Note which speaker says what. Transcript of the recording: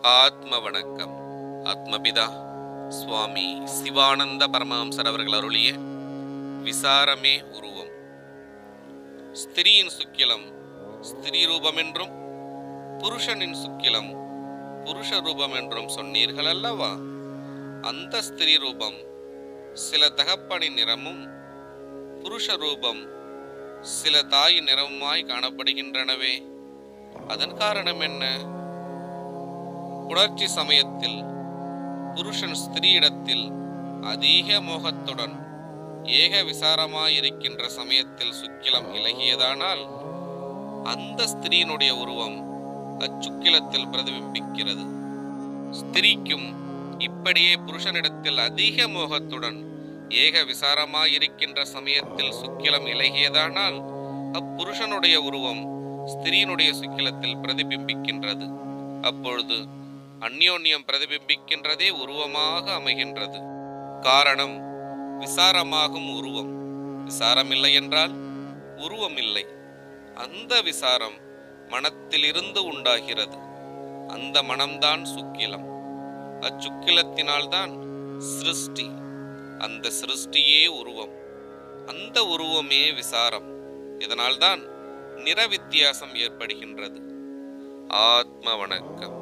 Speaker 1: ஆத்ம வணக்கம். ஆத்மபிதா சுவாமி சிவானந்த பரமஹம்சர் அவர்கள் அருளிய விசாரமே உருவம். ஸ்திரீயின் சுக்கிலம் ஸ்திரீ ரூபம் என்றும் புருஷனின் சுக்கிலம் புருஷ ரூபம் என்றும் சொன்னீர்கள் அல்லவா? அந்த ஸ்திரீ ரூபம் சில தகப்பனின் நிறமும் புருஷ ரூபம் சில தாயின் நிறமுமாய் காணப்படுகின்றனவே, அதன் காரணம் என்ன? புணர்ச்சி சமயத்தில் புருஷன் ஸ்திரீயிடத்தில் அதிக மோகத்துடன் ஏக விசாரமாயிருக்கின்ற சமயத்தில் சுக்கிலம் இலகியதானால் அந்த ஸ்திரீனுடைய உருவம் அச்சுக்கிலத்தில் பிரதிபிம்பிக்கிறது. ஸ்திரீக்கும் இப்படியே புருஷனிடத்தில் அதிக மோகத்துடன் ஏக விசாரமாயிருக்கின்ற சமயத்தில் சுக்கிலம் இலகியதானால் அப்புருஷனுடைய உருவம் ஸ்திரீனுடைய சுக்கிலத்தில் பிரதிபிம்பிக்கின்றது. அப்பொழுது அந்யோன்யம் பிரதிபிம்பிக்கின்றதே உருவமாக அமைகின்றது. காரணம் விசாரமாகும் உருவம். விசாரம் இல்லை என்றால் உருவம் இல்லை. அந்த விசாரம் மனத்திலிருந்து உண்டாகிறது. அந்த மனம்தான் சுக்கிலம். அச்சுக்கிலத்தினால்தான் சிருஷ்டி. அந்த சிருஷ்டியே உருவம். அந்த உருவமே விசாரம். இதனால்தான் நிற வித்தியாசம் ஏற்படுகின்றது. ஆத்ம வணக்கம்.